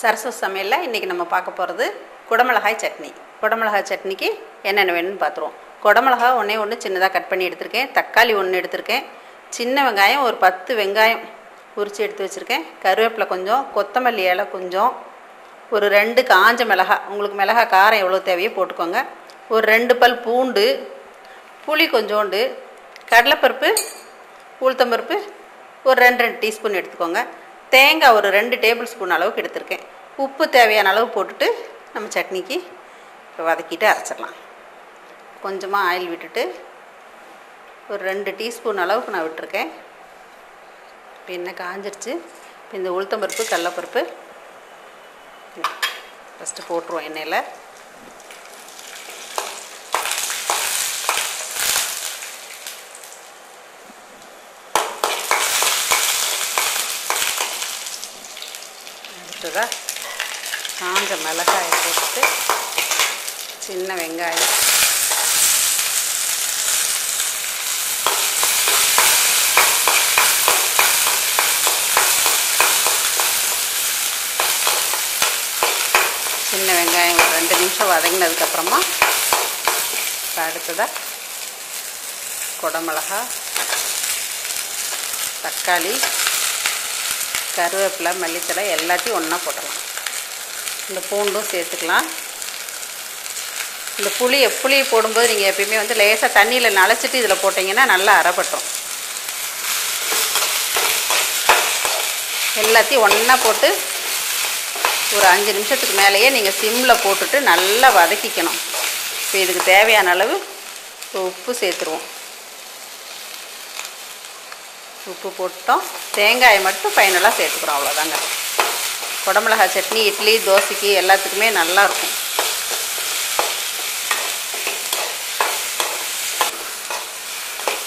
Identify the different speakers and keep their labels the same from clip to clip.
Speaker 1: சரசு சமையலில் இன்றைக்கி நம்ம பார்க்க போகிறது குடமிளகாய் சட்னி. குடமிளகாய் சட்னிக்கு என்னென்ன வேணும்னு பார்த்துருவோம். குடமிளகா ஒன்று சின்னதாக கட் பண்ணி எடுத்திருக்கேன். தக்காளி 1 எடுத்திருக்கேன். சின்ன வெங்காயம் ஒரு 10 வெங்காயம் உரித்து எடுத்து வச்சுருக்கேன். கருவேப்பிலை கொஞ்சம், கொத்தமல்லி இலை கொஞ்சம், ஒரு 2 காஞ்ச மிளகாய், உங்களுக்கு மிளகாய் காரம் எவ்வளோ தேவையோ போட்டுக்கோங்க, ஒரு 2 பல் பூண்டு, புளி கொஞ்சோண்டு, கடலைப்பருப்பு, உளுத்தம்பருப்பு ஒரு 2 டீஸ்பூன் எடுத்துக்கோங்க. தேங்காய் ஒரு 2 டேபிள் ஸ்பூன் அளவுக்கு எடுத்திருக்கேன். உப்பு தேவையான அளவு போட்டுட்டு நம்ம சட்னிக்கு வதக்கிட்டு அரைச்சிடலாம். கொஞ்சமாக ஆயில் விட்டுட்டு ஒரு 2 டீஸ்பூன் அளவுக்கு நான் விட்டுருக்கேன். இப்போ எண்ணெய் காஞ்சிருச்சு. இப்போ இந்த உளுத்தம்பருப்பு கடலைப்பருப்பு ஃபஸ்ட்டு போட்டுருவோம் எண்ணெயில். அடுத்ததாக காஞ்ச மிளகாயை போட்டு சின்ன வெங்காயம், சின்ன வெங்காயம் ஒரு 2 நிமிஷம் வதங்கினதுக்கப்புறமா அடுத்ததாக குடமிளகா, தக்காளி, கருவேப்பிலை, மல்லித்தழை எல்லாத்தையும் ஒன்றா போடலாம். இந்த பூண்டும் சேர்த்துக்கலாம். இந்த புளி போடும்போது நீங்கள் எப்பயுமே வந்து லேசாக தண்ணியில் நனைச்சிட்டு இதில் போட்டிங்கன்னா நல்லா அரைப்பட்டும். எல்லாத்தையும் ஒன்றா போட்டு ஒரு 5 நிமிஷத்துக்கு மேலேயே நீங்கள் சிம்மில் போட்டுட்டு நல்லா வதக்கிக்கணும். இப்போ இதுக்கு தேவையான அளவு உப்பு சேர்த்துருவோம். உப்பு போட்டோம். தேங்காயை மட்டும் ஃபைனலாக சேர்த்துக்கிறோம். அவ்வளோதாங்க. குடமிளகாய் சட்னி இட்லி தோசைக்கு எல்லாத்துக்குமே நல்லாயிருக்கும்.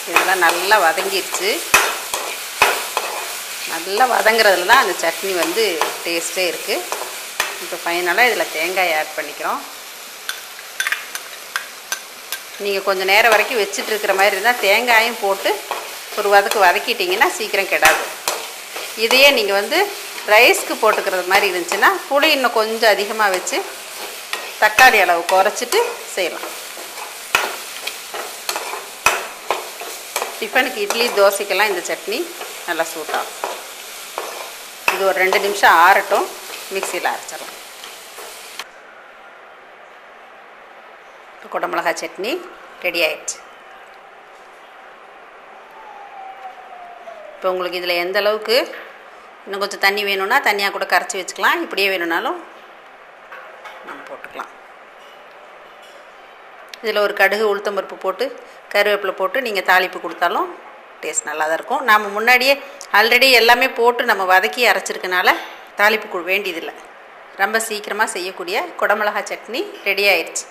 Speaker 1: இதெல்லாம் நல்லா வதங்கிடுச்சு. நல்லா வதங்குறதுல தான் அந்த சட்னி வந்து டேஸ்ட்டே இருக்குது. இப்போ ஃபைனலாக இதில் தேங்காயை ஆட் பண்ணிக்கிறோம். நீங்கள் கொஞ்சம் நேரம் வரைக்கும் வச்சுட்டு இருக்கிற மாதிரி இருந்தால் தேங்காயும் போட்டு ஒரு வதக்கிட்டிங்கன்னா சீக்கிரம் கெடாது. இதையே நீங்கள் வந்து ரைஸ்க்கு போட்டுக்கிறது மாதிரி இருந்துச்சுன்னா புளி இன்னும் கொஞ்சம் அதிகமாக வச்சு தக்காளி அளவு குறைச்சிட்டு செய்யலாம். டிஃபனுக்கு இட்லி தோசைக்கெல்லாம் இந்த சட்னி நல்லா சூட் ஆகும். இது ஒரு 2 நிமிஷம் ஆறட்டும். மிக்சியில் அரைச்சிடலாம். குடமிளகாய் சட்னி ரெடி ஆயிடுச்சு. இப்போ உங்களுக்கு இதில் எந்த அளவுக்கு இன்னும் கொஞ்சம் தண்ணி வேணும்னா தண்ணியாக கூட கரைச்சி வச்சுக்கலாம். இப்படியே வேணும்னாலும் நம்ம போட்டுக்கலாம். இதில் ஒரு கடுகு உளுத்தம்பருப்பு போட்டு கருவேப்பிலை போட்டு நீங்கள் தாளிப்பு கொடுத்தாலும் டேஸ்ட் நல்லா தான் இருக்கும். நாம் முன்னாடியே ஆல்ரெடி எல்லாமே போட்டு நம்ம வதக்கி அரைச்சிருக்கனால தாளிப்பு வேண்டியதில்லை. ரொம்ப சீக்கிரமாக செய்யக்கூடிய குடமிளகாய் சட்னி ரெடி ஆயிடுச்சு.